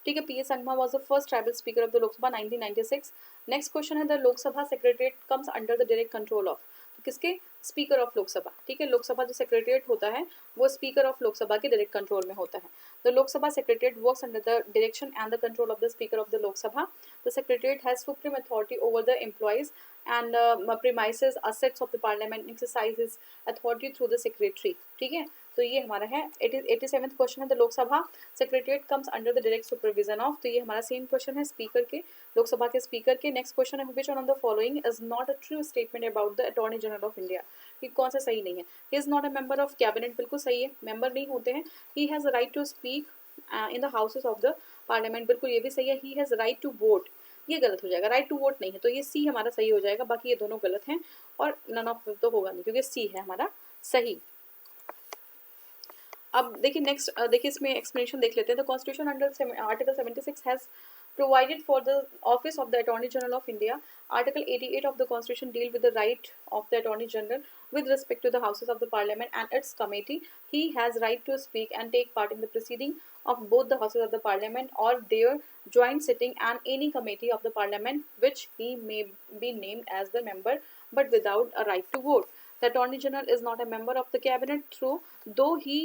ठीक है। P A Sangma was the first tribal speaker of the Lok Sabha 1996। Next question है, the Lok Sabha secretariat comes under the direct control of, तो किसके, स्पीकर ऑफ लोकसभा, ठीक है। लोकसभा जो सेक्रेटरीट होता है वो स्पीकर ऑफ लोकसभा के डायरेक्ट कंट्रोल में होता है। The Lok Sabha secretariat works under the direction and the control of the speaker of the Lok Sabha. The secretariat has supreme authority over the employees and premises assets of the parliament, exercises authority through the secretary, ठीक है। तो ये हमारा है 87th question है, the Lok Sabha secretariat comes under the direct supervision of, तो ये हमारा सेम क्वेश्चन है स्पीकर के, लोकसभा के स्पीकर के। नेक्स्ट क्वेश्चन है, which one of the following is not a true statement about the attorney general of India, ये कौन सा सही नहीं है। He is not a member of cabinet, बिल्कुल सही है, मेंबर नहीं होते हैं। He has right to speak in the houses of the parliament, बिल्कुल ये भी सही है। He has right to vote, ये गलत हो जाएगा, राइट टू वोट नहीं है, तो ये सी हमारा सही हो जाएगा, बाकी ये दोनों गलत हैं और नन ऑफ तो होगा नहीं, क्योंकि सी है हमारा सही। अब देखिए नेक्स्ट, देखिए इसमें एक्सप्लेनेशन देख लेते हैं। The constitution under article 76 has provided for the office of the Attorney General of India. Article 88 of the Constitution deal with the right of the Attorney General with respect to the houses of the Parliament and its committee. He has right to speak and take part in the proceeding of both the houses of the Parliament or their joint sitting and any committee of the Parliament which he may be named as the member but without a right to vote. The Attorney General is not a member of the cabinet through though he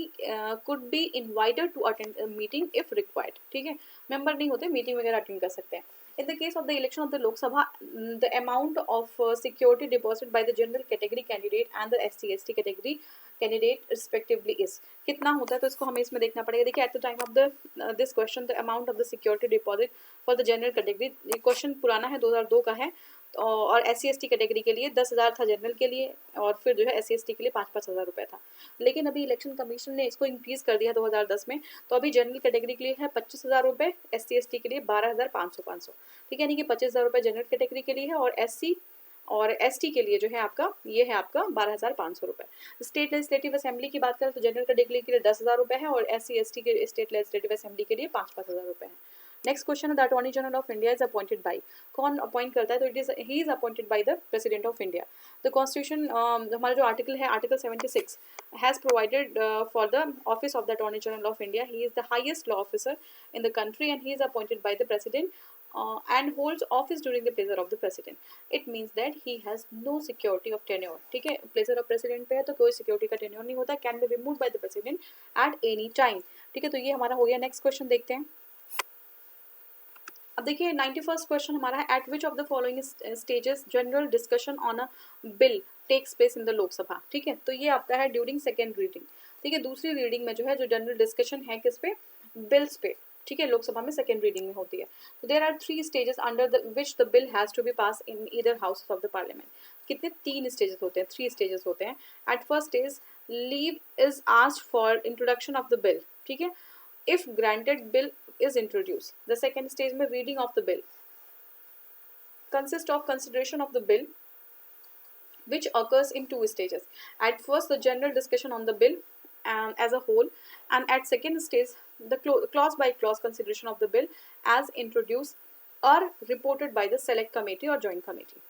could be invited to attend a meeting if required, ठीक है, member नहीं होते, meeting वगैरह attend कर सकते हैं। In the case of the election of the Lok Sabha, the amount of security deposited by the general category candidate and the SC/ST category candidate respectively is, कितना होता है, तो इसको हमें इसमें देखना पड़ेगा। देखिए, at the time of the this question, the amount of the security deposit for the general category, ये क्वेश्चन पुराना है, 2002 का है, और SC/ST कैटेगरी के लिए 10,000 था जनरल के लिए, और फिर जो है SC/ST के लिए 5-5 हज़ार रुपये था। लेकिन अभी इलेक्शन कमीशन ने इसको इंक्रीज़ कर दिया 2010 में, तो अभी जनरल कैटेगरी के लिए है 25,000 रुपये, SC/ST के लिए 12,500, ठीक है, यानी कि 25,000 रुपये जनरल कैटेगरी के लिए है, और SC और ST के लिए जो है आपका, ये है आपका 12,500 रुपये। स्टेट लेजिस्लेटिव असेंबली की बात करें तो जनरल कैटेगरी के लिए 10,000 रुपये है, और SC/ST के स्टेट लेजिस्लेटिव असेंबली के लिए 5-5 हज़ार रुपये है। नेक्स्ट क्वेश्चन है, the attorney general of India is appointed by, कौन अपॉइंट करता है, तो it is he is appointed by the president of India. The constitution, हमारा जो आर्टिकल है article 76 has provided for the office of the attorney general of India. He is the highest law officer in the country and he is appointed by the president and holds office during the pleasure of the president. It means that he has no security of tenure, ठीक है, pleasure of president पे है तो कोई security का tenure नहीं होता, can be removed by the president at any time, ठीक है। तो ये हमारा हो गया। नेक्स्ट क्वेश्चन देखते हैं। अब देखिए 91st क्वेश्चन हमारा है, at which of the following stages general discussion on a bill takes place in the Lok Sabha, ठीक है। तो ये आपका है ड्यूरिंग सेकेंड रीडिंग, ठीक है, दूसरी रीडिंग में जो है जो जनरल डिस्कशन है किस पे, बिल्स पे, ठीक है, लोकसभा में सेकेंड रीडिंग में होती है। तो there are 3 stages under which the bill has to be pass in either house of the parliament. कितने, 3 स्टेजेस होते हैं, 3 स्टेजेस होते हैं। At first stage leave is asked for introduction of the bill, ठीक है, if granted bill is introduced. The second stage में reading of the bill consist of consideration of the bill which occurs in 2 stages. At first the general discussion on the bill as a whole, and at second stage the clause by clause consideration of the bill as introduced or reported by the select committee or joint committee.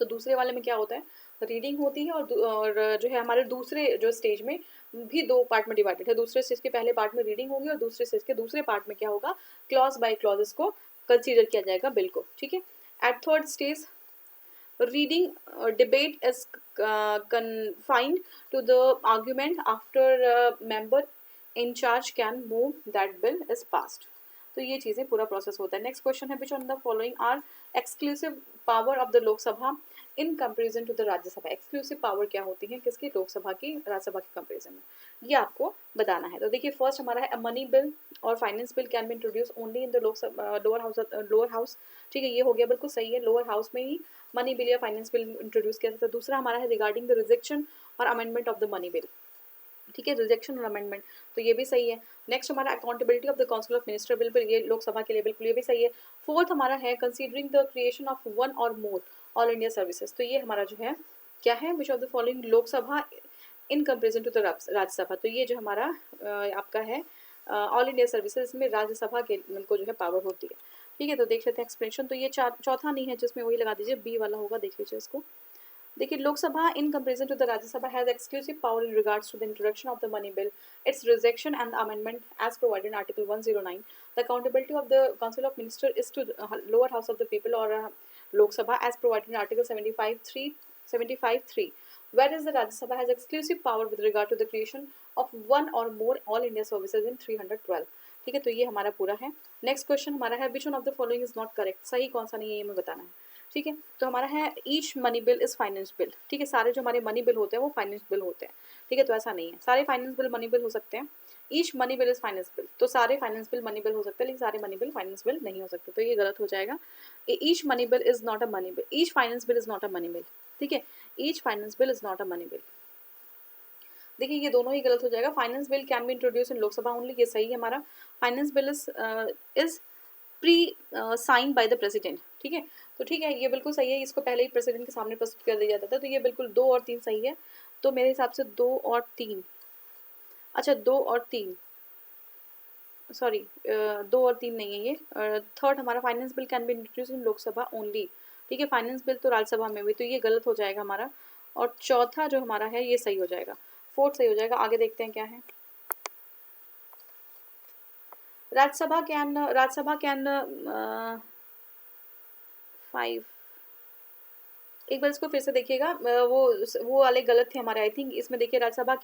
तो दूसरे वाले में क्या होता है, reading होती है, और जो है हमारे दूसरे जो स्टेज में भी 2 पार्ट में डिवाइडेड है। दूसरे स्टेज के पहले पार्ट में रीडिंग होगी और दूसरे स्टेज के दूसरे पार्ट में क्या होगा, क्लॉज बाय क्लॉज इसको कंसीडर किया जाएगा बिल को, ठीक है। At third stage reading debate is confined to the argument after member in charge can move that bill is passed. तो ये चीज़ें पूरा प्रोसेस होता है। नेक्स्ट क्वेश्चन है, which on the following are exclusive power of the Lok Sabha in comparison to the Rajya Sabha. Exclusive power क्या होती है किसकी, लोकसभा की, राज्यसभा के कंपेरिजन में, ये आपको बताना है। तो देखिए फर्स्ट हमारा है मनी बिल और finance bill can be introduce only in the Lok Sabha lower house. ठीक है, ये हो गया बिल्कुल सही है, लोअर हाउस में ही मनी बिल या फाइनेंस बिल इंट्रोड्यूस किया जाता है। दूसरा हमारा है रिगार्डिंग द रिजेक्शन और amendment of the money bill. ठीक है, रिजेक्शन और अमेंडमेंट, तो ये भी सही है। नेक्स्ट हमारा accountability of the council of minister bill पर, ये लोकसभा के लिए बिल्कुल ये भी सही है। फोर्थ हमारा है considering the creation of one और मोर ऑल इंडिया सर्विसेज, तो ये हमारा जो है क्या है, which of the following Lok Sabha in comparison to the Rajya Sabha, तो ये जो हमारा आपका है ऑल इंडिया सर्विसेज में राज्यसभा के को जो है पावर होती है। ठीक है, तो देख लेते हैं एक्सप्लेनेशन। तो ये चौथा नहीं है जिसमें वही लगा दीजिए, बी वाला होगा, देख लीजिए इसको। देखिए Lok Sabha in comparison to the Rajya Sabha has exclusive power in regards to the introduction of the money bill, its rejection and amendment as provided in Article 109. The accountability of the Council of Ministers is to the lower house of the people or Lok Sabha as provided in Article 75(3), whereas the Rajya Sabha has exclusive power with regard to the creation of one or more all India services in 312. ठीक है, तो ये हमारा पूरा है। Next question हमारा है which one of the following is not correct, सही कौन सा नहीं है ये हमें बताना है। ठीक है, तो हमारा है each money bill is finance bill. ठीक है, सारे जो हमारे मनी बिल होते हैं वो फाइनेंस बिल होते हैं। ठीक है, तो ऐसा नहीं है, सारे फाइनेंस बिल मनी बिल हो सकते हैं। Each money bill is finance bill, तो सारे फाइनेंस बिल मनी बिल हो सकते हैं लेकिन सारे मनी बिल फाइनेंस बिल नहीं हो सकते, तो ये गलत हो जाएगा। Each money bill is not a money bill, each finance bill is not a money bill. ठीक है, each finance bill is not a money bill. देखिए ये दोनों ही गलत हो जाएगा। Finance bill can be introduce in Lok Sabha only, ये सही है हमारा। Finance bill is pre sign by the president. ठीक है, तो ठीक है ये बिल्कुल सही है, इसको पहले ही प्रेसिडेंट के सामने प्रस्तुत कर दिया जाता था, तो ये बिल्कुल 2 और 3 सही है। तो मेरे हिसाब से 2 और 3, अच्छा 2 और 3, सॉरी 2 और 3 नहीं है ये। थर्ड हमारा finance bill can be introduce in Lok Sabha only. ठीक है, फाइनेंस बिल तो राज्यसभा में भी, तो ये गलत हो जाएगा हमारा। और चौथा जो हमारा है ये सही हो जाएगा, फोर्थ सही हो जाएगा। आगे देखते हैं क्या है। राज्यसभा कैन 5, एक बार इसको फिर से देखिएगा, वो वाले गलत थे हमारे आई थिंक। इसमें देखिए Rajya Sabha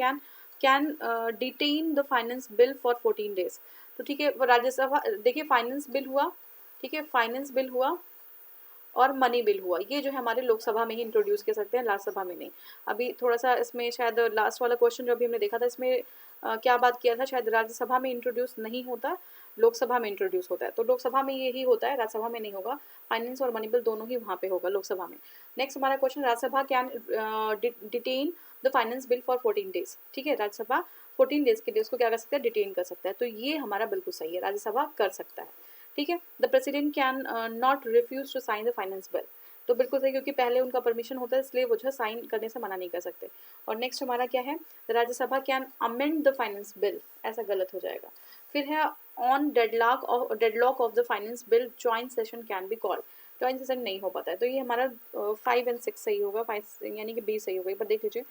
can detain the finance bill for 14 days. तो ठीक है, राज्यसभा देखिए फाइनेंस बिल हुआ, ठीक है फाइनेंस बिल हुआ और मनी बिल हुआ, ये जो है हमारे लोकसभा में ही इंट्रोड्यूस कर सकते हैं, राज्यसभा में नहीं। अभी थोड़ा सा इसमें शायद लास्ट वाला क्वेश्चन जो अभी हमने देखा था इसमें क्या बात किया था, शायद राज्यसभा में इंट्रोड्यूस नहीं होता, लोकसभा में इंट्रोड्यूस होता है। तो लोकसभा में यही होता है, राज्यसभा में नहीं होगा। फाइनेंस और मनी बिल दोनों ही वहाँ पे होगा लोकसभा में। नेक्स्ट हमारा question, Rajya Sabha can detain the finance bill for 14 days. ठीक है, राज्यसभा 14 डेज के लिए उसको क्या कर सकता है, डिटेन कर सकता है, तो ये हमारा बिल्कुल सही है, राज्यसभा कर सकता है। ठीक है, the president can not refuse to sign the finance bill, तो बिल्कुल सही, क्योंकि पहले उनका परमिशन होता है इसलिए वो जो है साइन करने से मना नहीं कर सकते। और नेक्स्ट हमारा क्या है, Rajya Sabha can amend the finance bill, ऐसा गलत हो जाएगा। फिर है on deadlock of the finance bill joint session can be called, joint session नहीं हो पाता है, तो ये हमारा 5 और 6 सही होगा, 5 यानी कि बी सही होगा। एक बार देख लीजिए,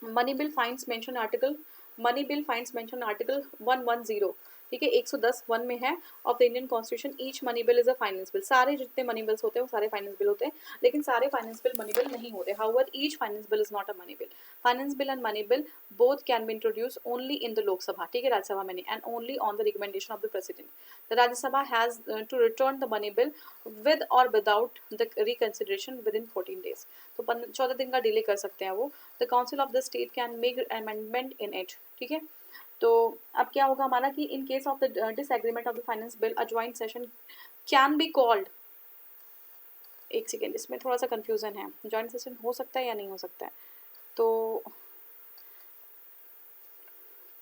money bill finds mention article, money bill finds mention article 110। ठीक है, 110(1) में है of the Indian constitution, each money bill is a finance bill. सारे जितने मनी बिल्स होते हैं वो सारे फाइनेंस बिल होते हैं, लेकिन सारे फाइनेंस बिल मनी बिल नहीं होते। However each finance bill is not a money bill. Finance bill and money bill both can be introduce only in the Lok Sabha, ठीक है, राज्यसभा में नहीं, and only on the recommendation of the president. The Rajya Sabha has to return the money bill with or without the reconsideration within 14 days, तो 14 दिन का delay कर सकते हैं वो। The council of the state can make amendment in it. ठीक है, तो अब क्या होगा हमारा कि इन case of the disagreement of the finance bill a joint session can be called. एक सेकेंड, इसमें थोड़ा सा कंफ्यूजन है, जॉइंट सेशन हो सकता है या नहीं हो सकता है, तो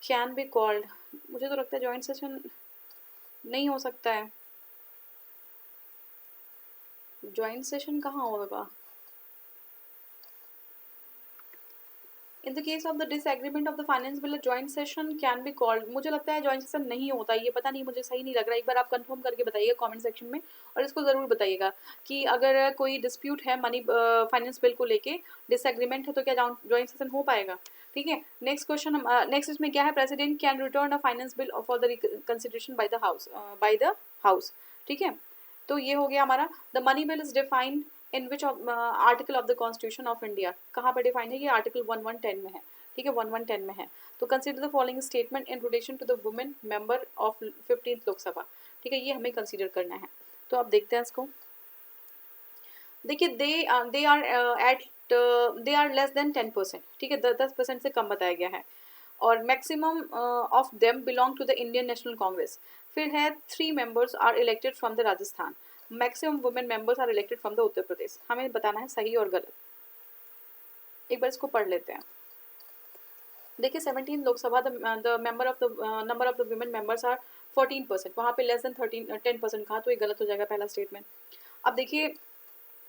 कैन बी कॉल्ड, मुझे तो लगता है जॉइंट सेशन नहीं हो सकता है। जॉइंट सेशन कहाँ होगा, in the case of the disagreement of the finance bill joint session can be called, मुझे लगता है जॉइंट सेशन नहीं होता, ये पता नहीं, मुझे सही नहीं लग रहा, एक बार आप कंफर्म करके बताइए कमेंट सेक्शन में, और इसको ज़रूर बताइएगा कि अगर कोई डिस्प्यूट है मनी फाइनेंस बिल को लेके, डिसएग्रीमेंट है, तो क्या जॉइंट सेशन हो पाएगा। ठीक है, नेक्स्ट क्वेश्चन, नेक्स्ट इसमें क्या है, president can return a finance bill for the consideration by the house. ठीक है, तो ये हो गया हमारा। The money bill is defined in which article of the constitution of India, कहाँ पर डिफाइंड है, ये आर्टिकल 1110 में है। ठीक है, 1110 में है। तो consider the following statement in relation to the women member of 15th Lok Sabha. ठीक है, ये हमें कंसीडर करना है, तो अब देखते हैं इसको। देखिए दे आर लेस देन 10%, ठीक है, 10% से कम बताया गया है। और maximum of them belong to the Indian National Congress. फिर है 3 members are elected from the Rajasthan. Maximum women members are elected from the Uttar Pradesh. हमें बताना है सही और गलत। एक बार इसको पढ़ लेते हैं। देखिए 17 Lok Sabha the member of the number of the women members are 14%, वहाँ पे लेस देन 10% कहा, तो ये गलत हो जाएगा पहला स्टेटमेंट। अब देखिए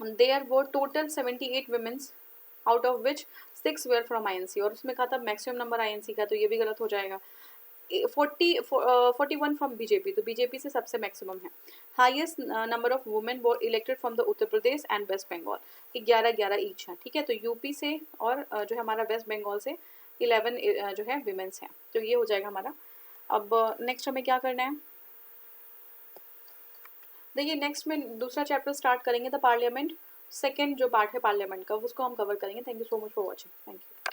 there were total 78 womens out of which 6 were from INC, और उसमें कहा था मैक्सिमम नंबर आईएनसी का, तो ये भी गलत हो जाएगा। 41 फ्रॉम बीजेपी, तो बीजेपी से सबसे मैक्सिमम है। हाईएस्ट नंबर ऑफ वुमेन वो elected from the Uttar Pradesh and West Bengal, 11 each है, ठीक है। तो यूपी से और जो है हमारा वेस्ट बंगाल से 11 जो है विमेंस हैं, तो ये हो जाएगा हमारा। अब नेक्स्ट हमें क्या करना है, देखिए नेक्स्ट में दूसरा चैप्टर स्टार्ट करेंगे द पार्लियामेंट। सेकेंड जो पार्ट है पार्लियामेंट का, उसको हम कवर करेंगे। Thank you so much for watching. Thank you.